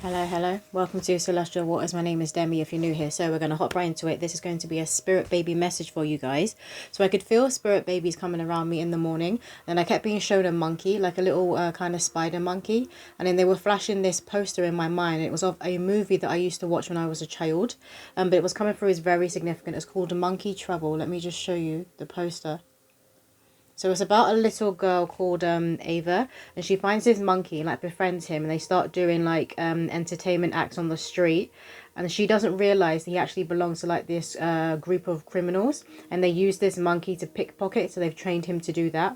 Hello, hello. Welcome to Celestial Waters. My name is Demi if you're new here. So we're going to hop right into it. This is going to be a spirit baby message for you guys. So I could feel spirit babies coming around me in the morning. And I kept being shown a monkey, like a little kind of spider monkey. And then they were flashing this poster in my mind. It was of a movie that I used to watch when I was a child. But it was coming through as very significant. It's called Monkey Trouble. Let me just show you the poster. So it's about a little girl called Ava, and she finds this monkey and like befriends him, and they start doing like entertainment acts on the street, and she doesn't realize he actually belongs to like this group of criminals, and they use this monkey to pickpocket, so they've trained him to do that.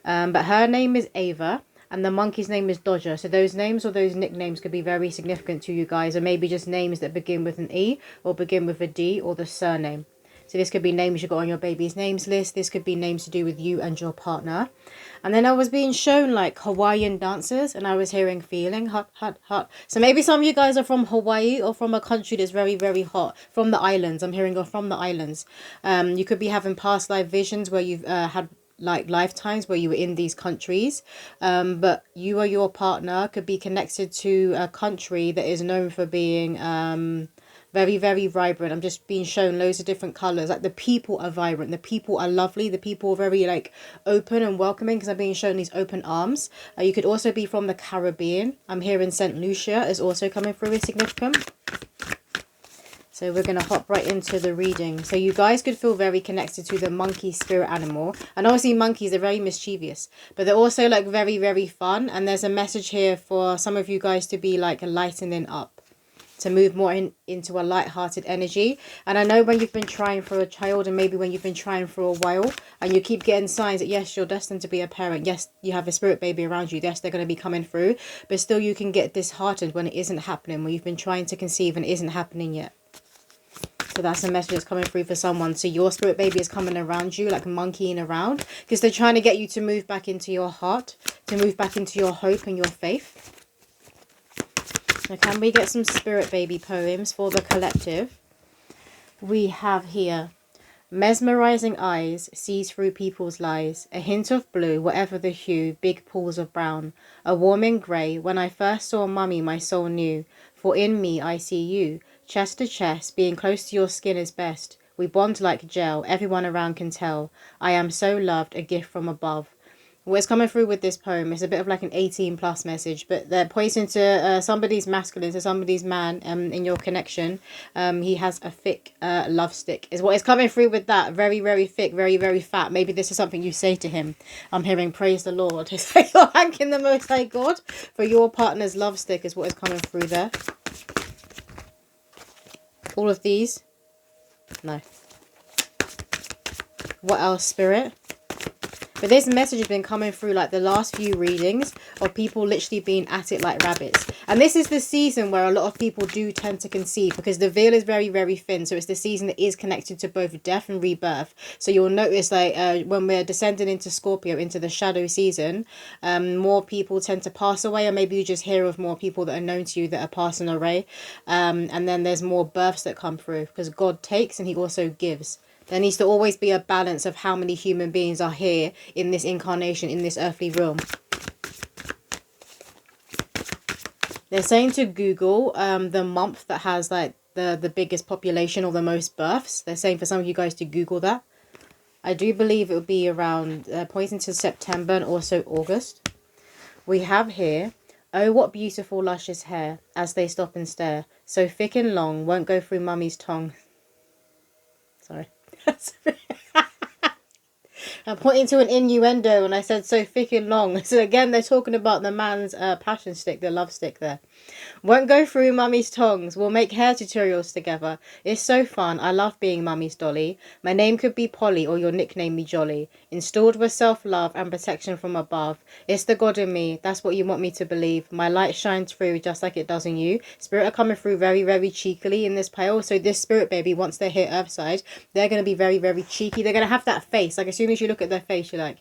But her name is Ava. And the monkey's name is Dodger. So those names or those nicknames could be very significant to you guys, or maybe just names that begin with an E or begin with a D, or the surname. So this could be names you got on your baby's names list. This could be names to do with you and your partner. And then I was being shown like Hawaiian dances, and I was hearing feeling hot, hot, hot. So maybe some of you guys are from Hawaii or from a country that's very, very hot. From the islands. I'm hearing from the islands. You could be having past life visions where you've had like lifetimes where you were in these countries, but you or your partner could be connected to a country that is known for being very, very vibrant. I'm just being shown loads of different colors. Like the people are vibrant, the people are lovely, the people are very like open and welcoming, because I'm being shown these open arms. You could also be from the Caribbean. I'm hearing St. Lucia is also coming through as significant. So we're going to hop right into the reading. So you guys could feel very connected to the monkey spirit animal. And obviously monkeys are very mischievous, but they're also like very, very fun. And there's a message here for some of you guys to be like lightening up, to move more into a light-hearted energy. And I know when you've been trying for a child, and maybe when you've been trying for a while, and you keep getting signs that yes, you're destined to be a parent, yes, you have a spirit baby around you, yes, they're going to be coming through, but still you can get disheartened when it isn't happening, when you've been trying to conceive and it isn't happening yet. So that's a message that's coming through for someone. So your spirit baby is coming around you, like monkeying around, because they're trying to get you to move back into your heart, to move back into your hope and your faith. So can we get some spirit baby poems for the collective? We have here, mesmerizing eyes sees through people's lies, a hint of blue, whatever the hue, big pools of brown, a warming grey. When I first saw mummy, my soul knew, for in me I see you, chest to chest, being close to your skin is best. We bond like gel, everyone around can tell, I am so loved, a gift from above. What's coming through with this poem is a bit of like an 18+ message, but they're pointing to somebody's masculine, to somebody's man in your connection. He has a thick love stick is what is coming through with that. Very, very thick, very, very fat. Maybe this is something you say to him. I'm hearing praise the Lord. It's like you're thanking the Most High God for your partner's love stick is what is coming through there. All of these. No. What else, Spirit? But this message has been coming through like the last few readings of people literally being at it like rabbits. And this is the season where a lot of people do tend to conceive, because the veil is very, very thin. So it's the season that is connected to both death and rebirth. So you'll notice like when we're descending into Scorpio, into the shadow season, more people tend to pass away, or maybe you just hear of more people that are known to you that are passing away. And then there's more births that come through, because God takes and he also gives. There needs to always be a balance of how many human beings are here in this incarnation, in this earthly realm. They're saying to Google the month that has like the biggest population or the most births. They're saying for some of you guys to Google that. I do believe it would be around pointing to September and also August. We have here, oh, what beautiful luscious hair, as they stop and stare, so thick and long, won't go through mummy's tongue. Sorry. I'm pointing to an innuendo when I said so thick and long. So again, they're talking about the man's passion stick, the love stick there. Won't go through mummy's tongs. We'll make hair tutorials together. It's so fun. I love being mummy's dolly. My name could be Polly, or your nickname me Jolly. Installed with self-love and protection from above. It's the God in me. That's what you want me to believe. My light shines through just like it does in you. Spirit are coming through very, very cheekily in this pile. So this spirit baby, once they're here earthside, they're going to be very, very cheeky. They're going to have that face. Like as soon as you look at their face, you're like,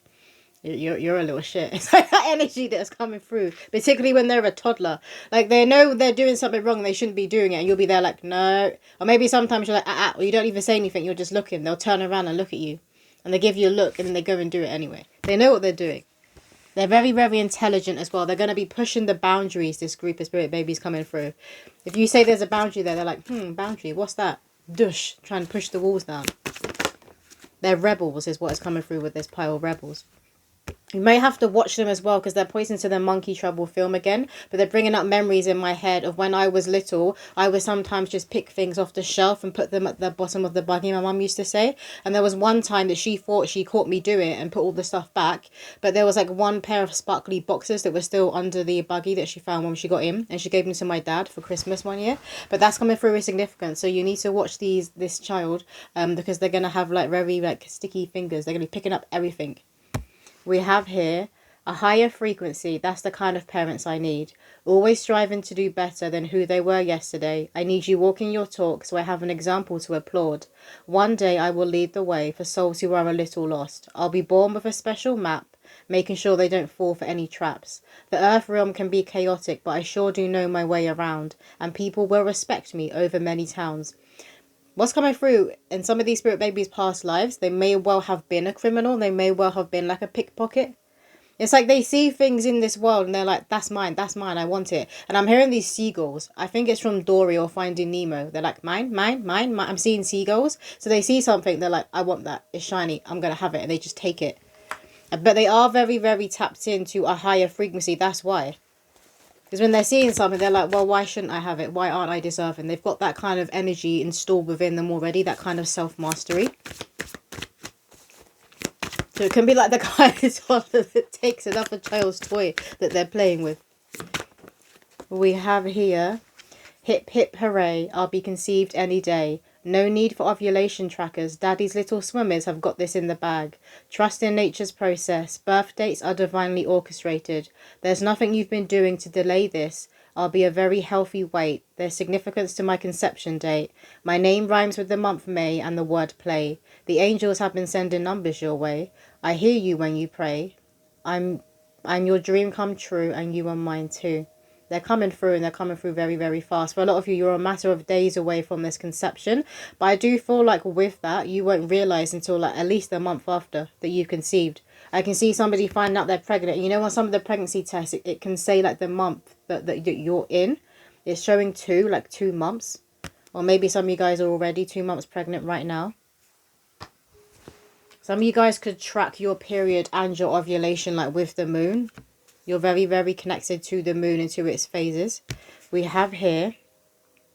you're a little shit. It's like that energy that's coming through, particularly when they're a toddler. Like they know they're doing something wrong, they shouldn't be doing it, and you'll be there like, no. Or maybe sometimes you're like, or you don't even say anything, you're just looking. They'll turn around and look at you, and they give you a look, and then they go and do it anyway. They know what they're doing. They're very, very intelligent as well. They're going to be pushing the boundaries, this group of spirit babies coming through. If you say there's a boundary there, they're like, boundary, what's that? Dush, trying to push the walls down. They're rebels is what is coming through with this pile of rebels. You may have to watch them as well because they're pointing to the Monkey Trouble film again. But they're bringing up memories in my head of when I was little. I would sometimes just pick things off the shelf and put them at the bottom of the buggy, my mum used to say. And there was one time that she thought she caught me do it and put all the stuff back. But there was like one pair of sparkly boxes that were still under the buggy that she found when she got in. And she gave them to my dad for Christmas one year. But that's coming through with significance. So you need to watch this child because they're going to have like very like sticky fingers. They're going to be picking up everything. We have here a higher frequency. That's the kind of parents I need. Always striving to do better than who they were yesterday. I need you walking your talk so I have an example to applaud. One day I will lead the way for souls who are a little lost. I'll be born with a special map, making sure they don't fall for any traps. The earth realm can be chaotic, but I sure do know my way around, and people will respect me over many towns. What's coming through in some of these spirit babies' past lives, they may well have been a criminal. They may well have been like a pickpocket. It's like they see things in this world and they're like, that's mine, I want it. And I'm hearing these seagulls. I think it's from Dory or Finding Nemo. They're like, mine. I'm seeing seagulls. So they see something, they're like, I want that. It's shiny. I'm going to have it. And they just take it. But they are very, very tapped into a higher frequency. That's why. Because when they're seeing something, they're like, well, why shouldn't I have it? Why aren't I deserving? They've got that kind of energy installed within them already, that kind of self-mastery. So it can be like the kind of toddler that takes another child's toy that they're playing with. We have here, hip hip hooray, I'll be conceived any day. No need for ovulation trackers. Daddy's little swimmers have got this in the bag. Trust in nature's process. Birth dates are divinely orchestrated. There's nothing you've been doing to delay this. I'll be a very healthy weight. There's significance to my conception date. My name rhymes with the month May and the word play. The angels have been sending numbers your way. I hear you when you pray. I'm your dream come true and you are mine too. They're coming through and they're coming through very, very fast. For a lot of you, you're a matter of days away from this conception. But I do feel like with that, you won't realise until like at least a month after that you've conceived. I can see somebody finding out they're pregnant. You know, on some of the pregnancy tests, it can say like the month that you're in. It's showing 2 months. Or maybe some of you guys are already 2 months pregnant right now. Some of you guys could track your period and your ovulation like with the moon. You're very, very connected to the moon and to its phases. We have here,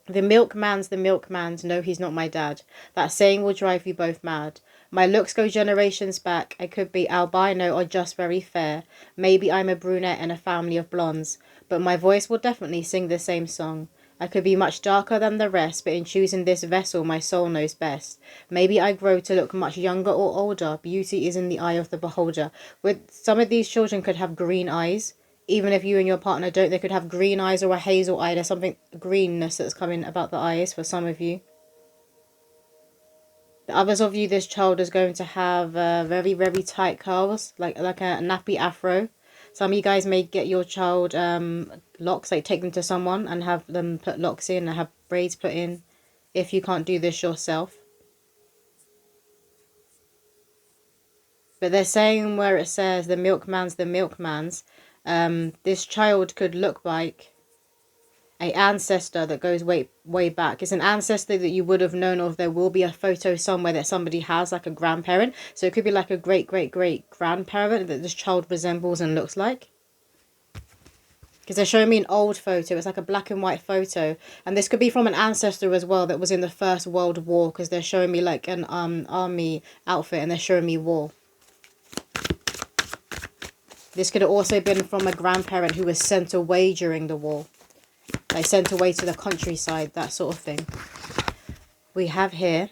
the milkman's, no, he's not my dad. That saying will drive you both mad. My looks go generations back. I could be albino or just very fair. Maybe I'm a brunette in a family of blondes. But my voice will definitely sing the same song. I could be much darker than the rest, but in choosing this vessel, my soul knows best. Maybe I grow to look much younger or older. Beauty is in the eye of the beholder. With some of these children could have green eyes. Even if you and your partner don't, they could have green eyes or a hazel eye. There's something greenness that's coming about the eyes for some of you. The others of you, this child is going to have very, very tight curls, like a nappy afro. Some of you guys may get your child locks, like take them to someone and have them put locks in and have braids put in if you can't do this yourself. But they're saying where it says the milkman's, this child could look like an ancestor that goes way back. It's an ancestor that you would have known of. There will be a photo somewhere that somebody has, like a grandparent. So it could be like a great grandparent that this child resembles and looks like. Because they're showing me an old photo. It's like a black and white photo. And this could be from an ancestor as well that was in the First World War. Because they're showing me like an army outfit and they're showing me war. This could have also been from a grandparent who was sent away during the war. Like sent away to the countryside, that sort of thing. We have here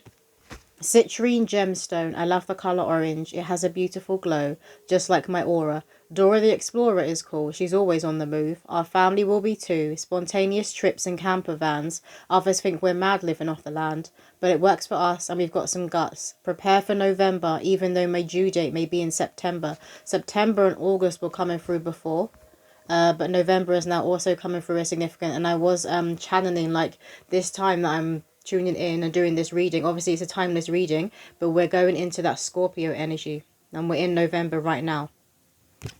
citrine gemstone. I love the colour orange. It has a beautiful glow, just like my aura. Dora the Explorer is cool. She's always on the move. Our family will be too. Spontaneous trips in camper vans. Others think we're mad living off the land. But it works for us and we've got some guts. Prepare for November, even though my due date may be in September. September and August were coming through before. But November is now also coming through as significant. And I was channeling like this time that I'm tuning in and doing this reading. Obviously, it's a timeless reading. But we're going into that Scorpio energy. And we're in November right now.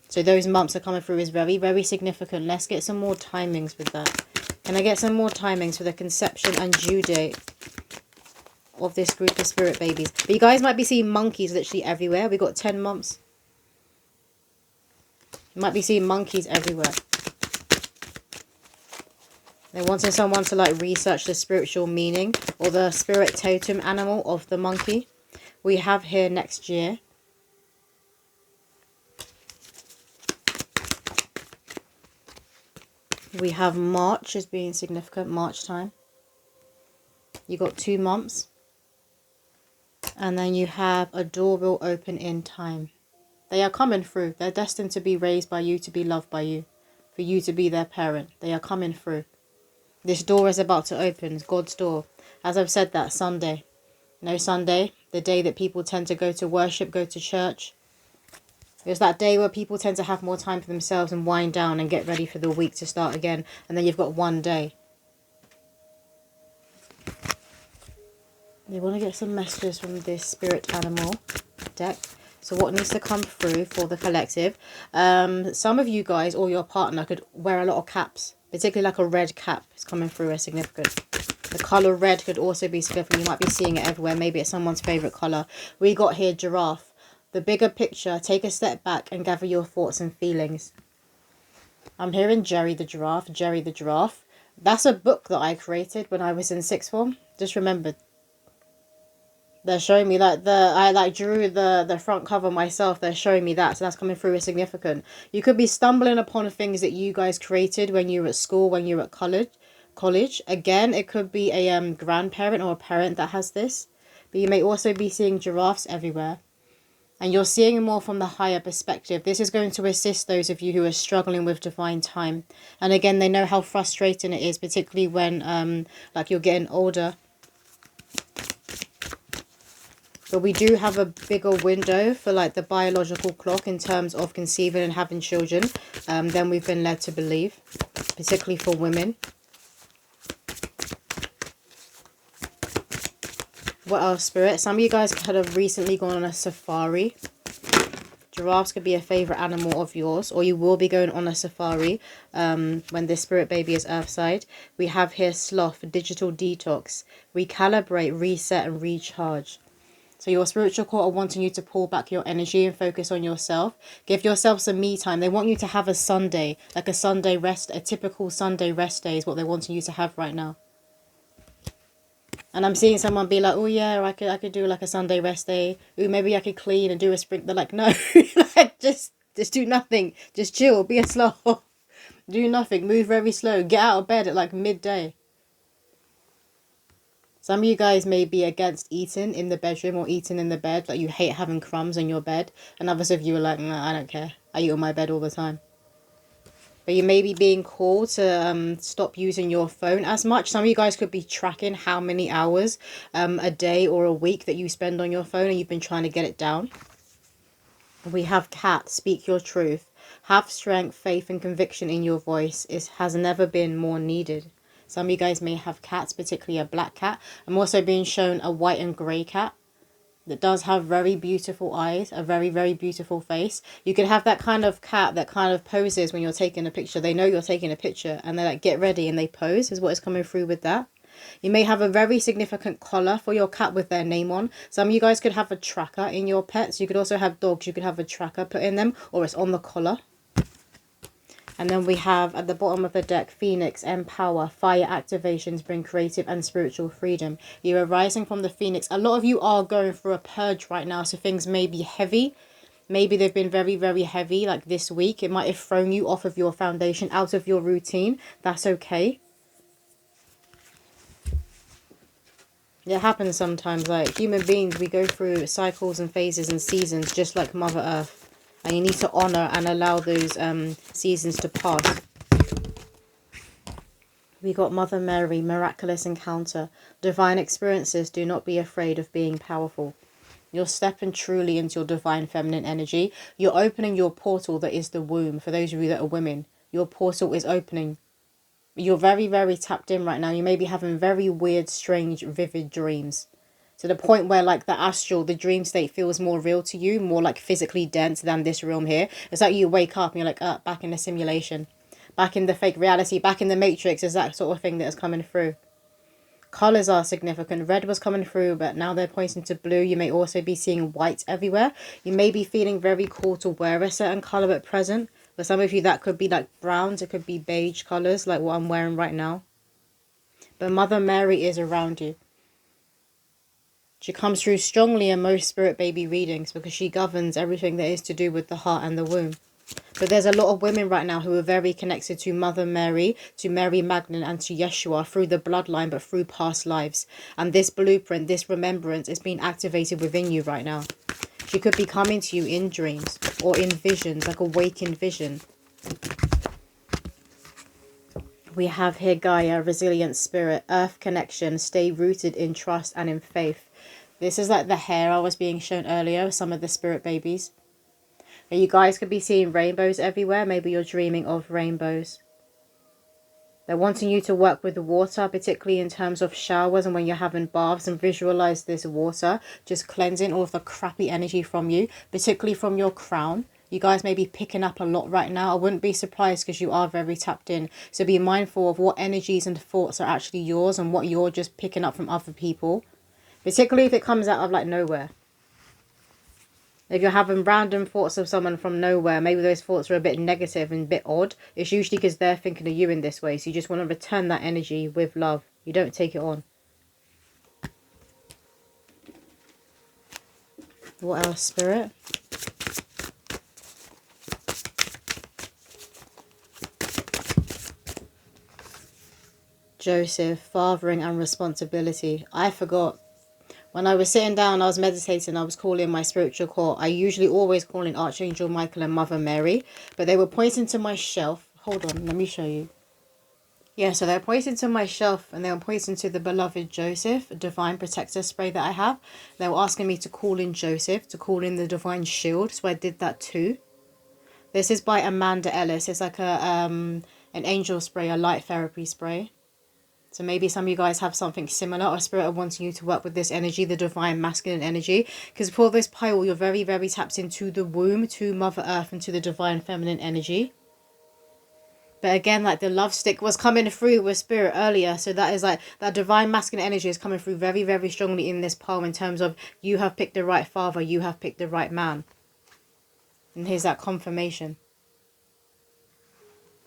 So those months are coming through is very, very significant. Let's get some more timings with that. Can I get some more timings for the conception and due date of this group of spirit babies? But you guys might be seeing monkeys literally everywhere. We got 10 months. You might be seeing monkeys everywhere. They're wanting someone to like research the spiritual meaning or the spirit totem animal of the monkey. We have here next year. We have March as being significant, March time. You got 2 months. And then you have a door will open in time. They are coming through. They're destined to be raised by you, to be loved by you. For you to be their parent. They are coming through. This door is about to open. It's God's door. As I've said that, Sunday. No, Sunday. The day that people tend to go to worship, go to church. It's that day where people tend to have more time for themselves and wind down and get ready for the week to start again. And then you've got one day. You want to get some messages from this spirit animal deck. So what needs to come through for the collective? Some of you guys or your partner could wear a lot of caps. Particularly like a red cap is coming through as significant. The colour red could also be significant. You might be seeing it everywhere. Maybe it's someone's favourite colour. We got here giraffe. The bigger picture, take a step back and gather your thoughts and feelings. I'm hearing Jerry the Giraffe, Jerry the Giraffe. That's a book that I created when I was in 6th form. Just remembered. They're showing me like I drew the front cover myself. They're showing me that. So that's coming through as significant. You could be stumbling upon things that you guys created when you were at school, when you were at college. Again, it could be a grandparent or a parent that has this. But you may also be seeing giraffes everywhere. And you're seeing more from the higher perspective. This is going to assist those of you who are struggling with divine time. And again, they know how frustrating it is, particularly when like you're getting older. But we do have a bigger window for like the biological clock in terms of conceiving and having children than we've been led to believe, particularly for women. What else, Spirit? Some of you guys could have recently gone on a safari. Giraffes could be a favourite animal of yours, or you will be going on a safari when this spirit baby is earthside. We have here sloth, digital detox, recalibrate, reset and recharge. So your spiritual core are wanting you to pull back your energy and focus on yourself. Give yourself some me time. They want you to have a Sunday, like a Sunday rest, a typical Sunday rest day is what they're wanting you to have right now. And I'm seeing someone be like, oh yeah, I could do like a Sunday rest day. Ooh, maybe I could clean and do a sprint. They're like, no, like just do nothing. Just chill, be a sloth. Do nothing, move very slow. Get out of bed at like midday. Some of you guys may be against eating in the bedroom or eating in the bed. Like you hate having crumbs on your bed. And others of you are like, nah, I don't care. I eat on my bed all the time. But you may be being called to stop using your phone as much. Some of you guys could be tracking how many hours a day or a week that you spend on your phone and you've been trying to get it down. We have cat, speak your truth. Have strength, faith and conviction in your voice. It has never been more needed. Some of you guys may have cats, particularly a black cat. I'm also being shown a white and grey cat. That does have very beautiful eyes, a very, very beautiful face. You could have that kind of cat that kind of poses when you're taking a picture. They know you're taking a picture and they're like, get ready, and they pose is what is coming through with that. You may have a very significant collar for your cat with their name on. Some of you guys could have a tracker in your pets. You could also have dogs. You could have a tracker put in them, or it's on the collar. And then we have at the bottom of the deck, Phoenix, empower, fire activations bring creative and spiritual freedom. You are rising from the Phoenix. A lot of you are going through a purge right now, so things may be heavy. Maybe they've been very, very heavy like this week. It might have thrown you off of your foundation, out of your routine. That's okay. It happens sometimes. Like human beings, we go through cycles and phases and seasons just like Mother Earth. And you need to honour and allow those seasons to pass. We got Mother Mary, miraculous encounter. Divine experiences, do not be afraid of being powerful. You're stepping truly into your divine feminine energy. You're opening your portal that is the womb. For those of you that are women, your portal is opening. You're very, very tapped in right now. You may be having very weird, strange, vivid dreams. To the point where like the astral, the dream state feels more real to you, more like physically dense than this realm here. It's like you wake up and you're like, back in the simulation, back in the fake reality, back in the matrix. Is that sort of thing that is coming through. Colours are significant. Red was coming through, but now they're pointing to blue. You may also be seeing white everywhere. You may be feeling very called to wear a certain colour at present. For some of you, that could be like browns. It could be beige colours, like what I'm wearing right now. But Mother Mary is around you. She comes through strongly in most spirit baby readings because she governs everything that is to do with the heart and the womb. But there's a lot of women right now who are very connected to Mother Mary, to Mary Magdalene and to Yeshua through the bloodline, but through past lives. And this blueprint, this remembrance is being activated within you right now. She could be coming to you in dreams or in visions, like a waking vision. We have here Gaia, resilient spirit, earth connection, stay rooted in trust and in faith. This is like the hair I was being shown earlier, some of the spirit babies. And you guys could be seeing rainbows everywhere. Maybe you're dreaming of rainbows. They're wanting you to work with the water, particularly in terms of showers and when you're having baths, and visualize this water just cleansing all of the crappy energy from you, particularly from your crown. You guys may be picking up a lot right now. I wouldn't be surprised because you are very tapped in. So be mindful of what energies and thoughts are actually yours and what you're just picking up from other people. Particularly if it comes out of like nowhere. If you're having random thoughts of someone from nowhere, maybe those thoughts are a bit negative and a bit odd. It's usually because they're thinking of you in this way. So you just want to return that energy with love. You don't take it on. What else, Spirit? Joseph, fathering and responsibility. I forgot. When I was sitting down, I was meditating, I was calling my spiritual core. I usually always call in Archangel Michael and Mother Mary. But they were pointing to my shelf. Hold on, let me show you. Yeah, so they're pointing to my shelf and they were pointing to the beloved Joseph, Divine Protector spray that I have. They were asking me to call in Joseph, to call in the Divine Shield. So I did that too. This is by Amanda Ellis. It's like an angel spray, a light therapy spray. So maybe some of you guys have something similar, or spirit are wanting you to work with this energy, the divine masculine energy. Because for this pile, you're very, very tapped into the womb, to Mother Earth, and to the divine feminine energy. But again, like the love stick was coming through with spirit earlier. So that is like that divine masculine energy is coming through very, very strongly in this pile in terms of you have picked the right father, you have picked the right man. And here's that confirmation.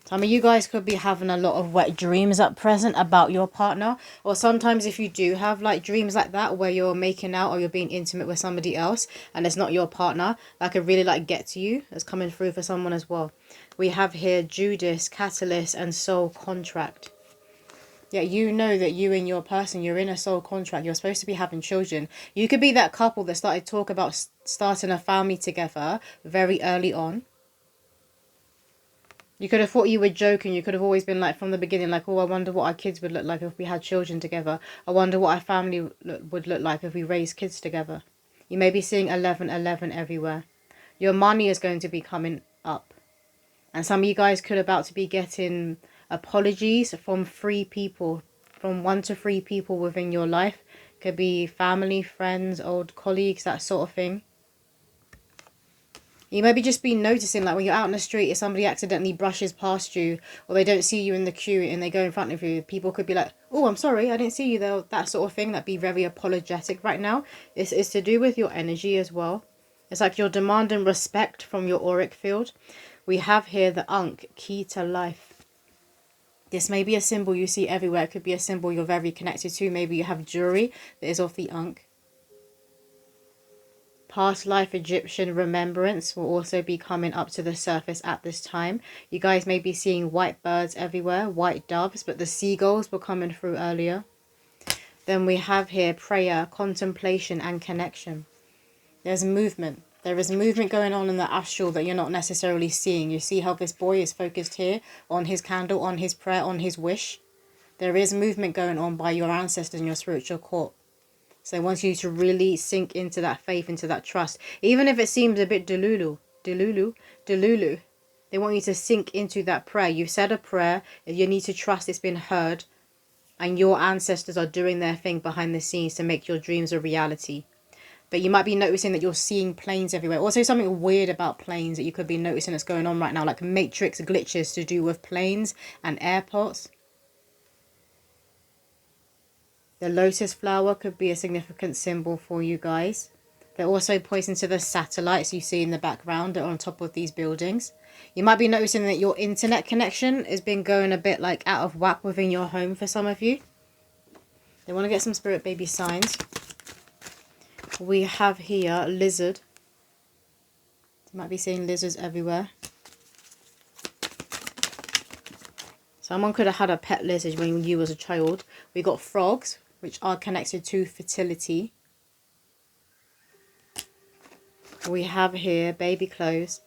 Some of you guys could be having a lot of wet dreams at present about your partner. Or sometimes if you do have like dreams like that where you're making out or you're being intimate with somebody else and it's not your partner, that could really like get to you. That's coming through for someone as well. We have here Judas, Catalyst and Soul Contract. Yeah, you know that you and your person, you're in a soul contract. You're supposed to be having children. You could be that couple that started talk about starting a family together very early on. You could have thought you were joking. You could have always been like from the beginning, like, oh, I wonder what our kids would look like if we had children together. I wonder what our family would look like if we raised kids together. You may be seeing 1111 everywhere. Your money is going to be coming up. And some of you guys could about to be getting apologies from 3 people, from 1 to 3 people within your life. Could be family, friends, old colleagues, that sort of thing. You maybe just be noticing, like when you're out in the street, if somebody accidentally brushes past you or they don't see you in the queue and they go in front of you, people could be like, oh, I'm sorry, I didn't see you there, that sort of thing. That'd be very apologetic right now. It's to do with your energy as well. It's like you're demanding respect from your auric field. We have here the Ankh, key to life. This may be a symbol you see everywhere. It could be a symbol you're very connected to. Maybe you have jewelry that is of the Ankh. Past life Egyptian remembrance will also be coming up to the surface at this time. You guys may be seeing white birds everywhere, white doves, but the seagulls were coming through earlier. Then we have here prayer, contemplation and connection. There's movement. There is movement going on in the astral that you're not necessarily seeing. You see how this boy is focused here on his candle, on his prayer, on his wish. There is movement going on by your ancestors in your spiritual court. So they want you to really sink into that faith, into that trust. Even if it seems a bit delulu. They want you to sink into that prayer. You've said a prayer. You need to trust it's been heard. and your ancestors are doing their thing behind the scenes to make your dreams a reality. But you might be noticing that you're seeing planes everywhere. Also, something weird about planes that you could be noticing that's going on right now, like matrix glitches to do with planes and airports. The lotus flower could be a significant symbol for you guys. They're also pointing to the satellites you see in the background that are on top of these buildings. You might be noticing that your internet connection has been going a bit like out of whack within your home for some of you. They want to get some spirit baby signs. We have here lizard. You might be seeing lizards everywhere. Someone could have had a pet lizard when you was a child. We got frogs, which are connected to fertility. We have here baby clothes.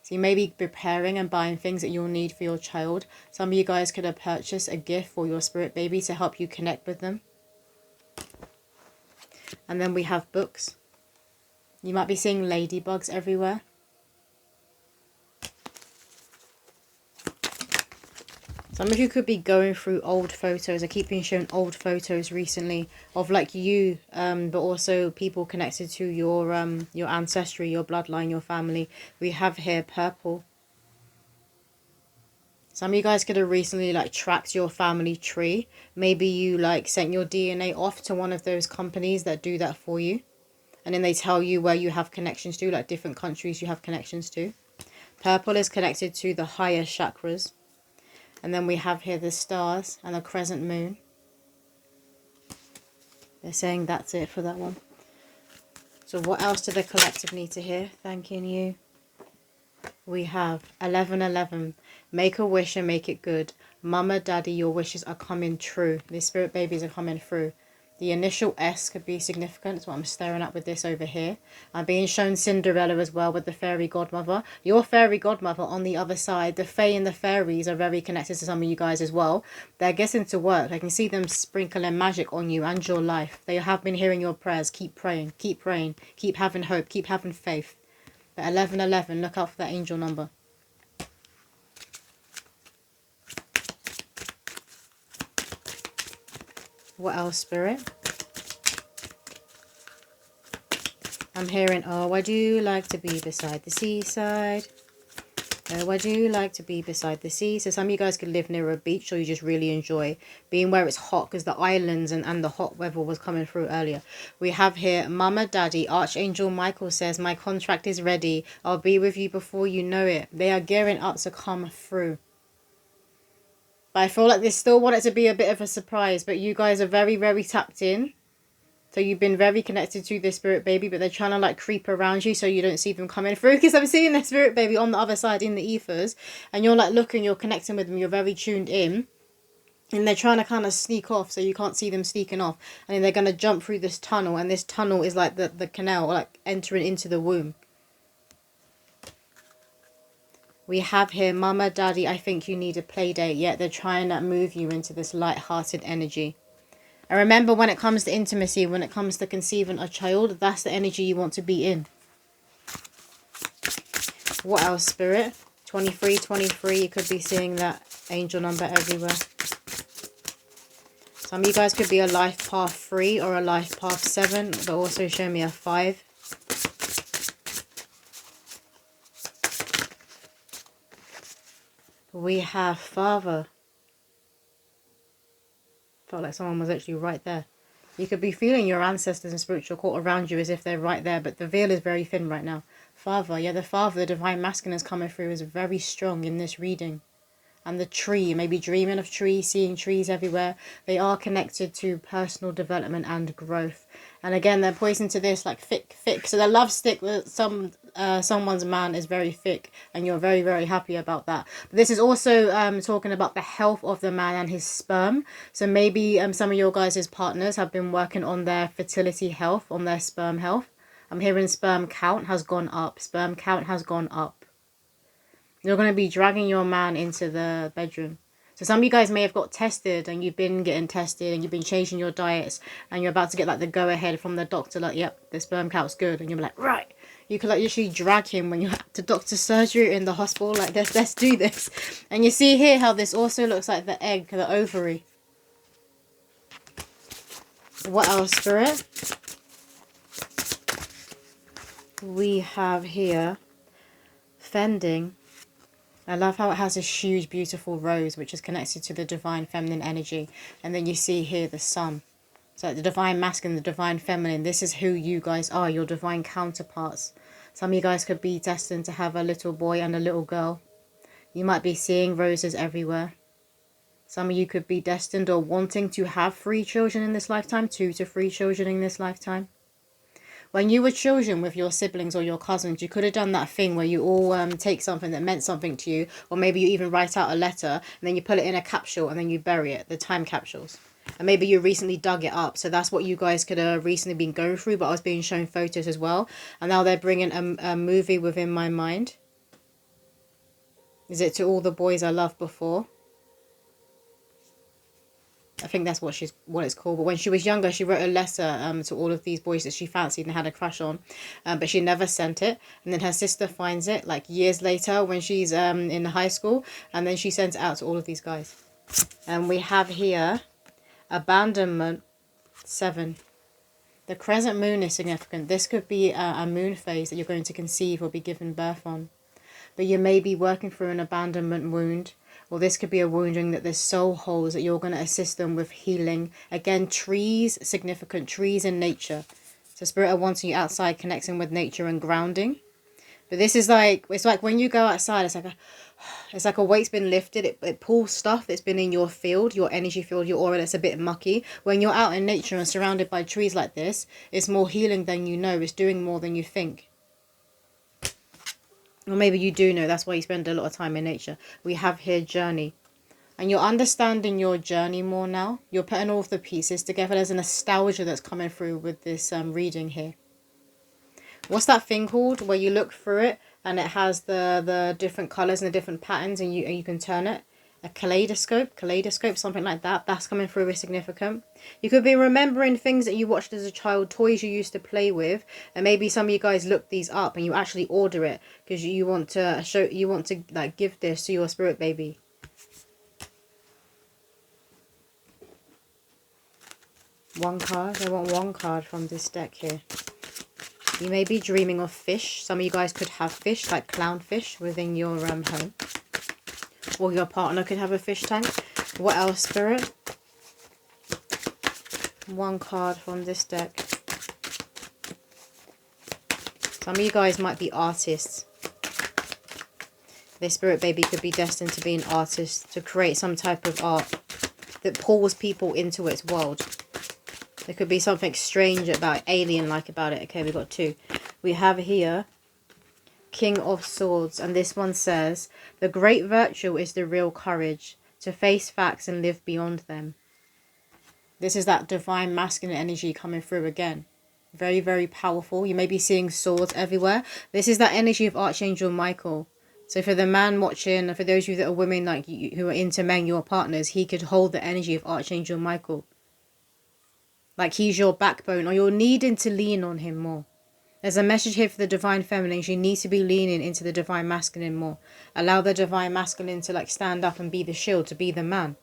So you may be preparing and buying things that you'll need for your child. Some of you guys could have purchased a gift for your spirit baby to help you connect with them. And then we have books. You might be seeing ladybugs everywhere. Some of you could be going through old photos. I keep being shown old photos recently of like you, but also people connected to your ancestry, your bloodline, your family. We have here purple. Some of you guys could have recently like tracked your family tree. Maybe you like sent your DNA off to one of those companies that do that for you. And then they tell you where you have connections to, like different countries you have connections to. Purple is connected to the higher chakras. And then we have here the stars and the crescent moon. They're saying that's it for that one. So what else do the collective need to hear? Thanking you. We have 1111. Make a wish and make it good. Mama, daddy, your wishes are coming true. These spirit babies are coming through. The initial S could be significant. That's what I'm staring at with this over here. I'm being shown Cinderella as well with the fairy godmother. Your fairy godmother on the other side. The fae and the fairies are very connected to some of you guys as well. They're getting to work. I can see them sprinkling magic on you and your life. They have been hearing your prayers. Keep praying. Keep praying. Keep having hope. Keep having faith. But 1111, look out for that angel number. What else, Spirit? I'm hearing, oh, I do like to be beside the seaside. Oh, I do like to be beside the sea. So some of you guys could live near a beach, or you just really enjoy being where it's hot, because the islands and the hot weather was coming through earlier. We have here, Mama, Daddy, Archangel Michael says, my contract is ready. I'll be with you before you know it. They are gearing up to come through. But I feel like they still want it to be a bit of a surprise. But you guys are very, very tapped in. So you've been very connected to this spirit baby. But they're trying to like creep around you so you don't see them coming through. Because I'm seeing the spirit baby on the other side in the ethers. And you're like looking, you're connecting with them. You're very tuned in. And they're trying to kind of sneak off so you can't see them sneaking off. And then they're going to jump through this tunnel. And this tunnel is like the canal, like entering into the womb. We have here, Mama, Daddy, I think you need a play date. Yet they're trying to move you into this light-hearted energy. And remember, when it comes to intimacy, when it comes to conceiving a child, that's the energy you want to be in. What else, Spirit? 2323, you could be seeing that angel number everywhere. Some of you guys could be a life path 3 or a life path 7, but also show me a 5. We have Father. Felt like someone was actually right there. You could be feeling your ancestors and spiritual court around you as if they're right there, but the veil is very thin right now. Father, yeah, the Father, the Divine Masculine is coming through, is very strong in this reading. And the tree, you may be dreaming of trees, seeing trees everywhere. They are connected to personal development and growth. And again, they're pointing to this like thick. So the love stick with someone's man is very thick, and you're very, very happy about that. But this is also talking about the health of the man and his sperm. So maybe some of your guys' partners have been working on their fertility health, on their sperm health. I'm hearing sperm count has gone up. Sperm count has gone up. You're going to be dragging your man into the bedroom. So some of you guys may have got tested, and you've been getting tested, and you've been changing your diets, and you're about to get like the go ahead from the doctor, like, yep, the sperm count's good. And you're like, right. You could like literally drag him when you're at the doctor's surgery in the hospital, like, let's do this. And you see here how this also looks like the egg, the ovary. What else, Spirit? We have here fending. I love how it has this huge, beautiful rose, which is connected to the divine feminine energy. And then you see here the sun. So the divine masculine, the divine feminine. This is who you guys are, your divine counterparts. Some of you guys could be destined to have a little boy and a little girl. You might be seeing roses everywhere. Some of you could be destined or wanting to have 3 children in this lifetime, 2 to 3 children in this lifetime. When you were children with your siblings or your cousins, you could have done that thing where you all take something that meant something to you, or maybe you even write out a letter and then you put it in a capsule and then you bury it, the time capsules. And maybe you recently dug it up. So that's what you guys could have recently been going through, but I was being shown photos as well. And now they're bringing a movie within my mind. Is it To All the Boys I Loved Before? I think that's what it's called. But when she was younger, she wrote a letter to all of these boys that she fancied and had a crush on, but she never sent it. And then her sister finds it like years later when she's in high school, and then she sends it out to all of these guys. And we have here abandonment 7. The crescent moon is significant. This could be a moon phase that you're going to conceive or be given birth on. But you may be working through an abandonment wound. Or this could be a wounding that there's soul holes that you're going to assist them with healing. Again, trees, significant trees in nature. So Spirit are wanting you outside, connecting with nature and grounding. But this is like, it's like when you go outside, it's like a weight's been lifted. It pulls stuff that's been in your field, your energy field, your aura that's a bit mucky. When you're out in nature and surrounded by trees like this, it's more healing than you know. It's doing more than you think. Or maybe you do know, that's why you spend a lot of time in nature. We have here journey. And you're understanding your journey more now. You're putting all of the pieces together. There's a nostalgia that's coming through with this reading here. What's that thing called where you look through it and it has the different colours and the different patterns and you can turn it? A kaleidoscope, something like that. That's coming through as significant. You could be remembering things that you watched as a child, toys you used to play with, and maybe some of you guys look these up and you actually order it because you want to like give this to your spirit baby. One card. I want one card from this deck here. You may be dreaming of fish. Some of you guys could have fish, like clownfish, within your home. Or your partner could have a fish tank. What else, Spirit? One card from this deck. Some of you guys might be artists. This spirit baby could be destined to be an artist, to create some type of art that pulls people into its world. There could be something strange about, alien-like about it. Okay, we've got 2. We have here King of Swords, and this one says, the great virtue is the real courage, to face facts and live beyond them. This is that divine masculine energy coming through again. Very, very powerful. You may be seeing swords everywhere. This is that energy of Archangel Michael. So for the man watching, for those of you that are women like you, who are into men, your partners, he could hold the energy of Archangel Michael. Like he's your backbone, or you're needing to lean on him more. There's a message here for the divine feminine. You need to be leaning into the divine masculine more. Allow the divine masculine to like stand up and be the shield, to be the man.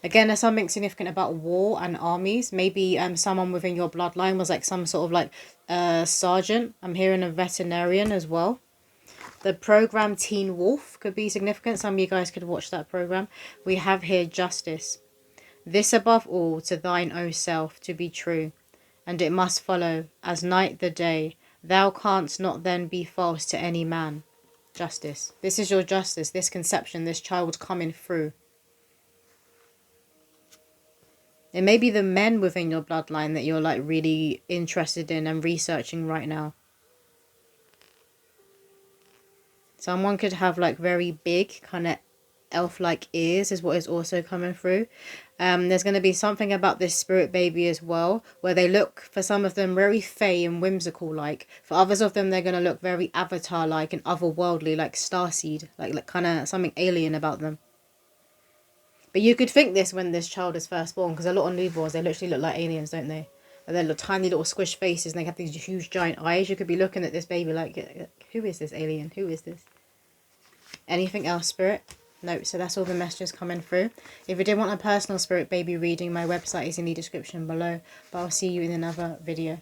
Again, there's something significant about war and armies. Maybe someone within your bloodline was like some sort of like sergeant. I'm hearing a veterinarian as well. The program Teen Wolf could be significant. Some of you guys could watch that program. We have here justice. This above all to thine own self to be true, and it must follow as night the day. Thou canst not then be false to any man. Justice. This is your justice, this conception, this child coming through. It may be the men within your bloodline that you're like really interested in and researching right now. Someone could have like very big kind of elf-like ears is what is also coming through. There's going to be something about this spirit baby as well, where they look, for some of them, very fey and whimsical like. For others of them, they're going to look very avatar like and otherworldly, like starseed, like kind of something alien about them. But you could think this when this child is first born, because a lot of newborns, they literally look like aliens, don't they? And they're tiny little squish faces and they have these huge giant eyes. You could be looking at this baby like, who is this alien? Who is this? Anything else, Spirit? notes. So that's all the messages coming through. If you did want a personal spirit baby reading, my website is in the description below. But I'll see you in another video.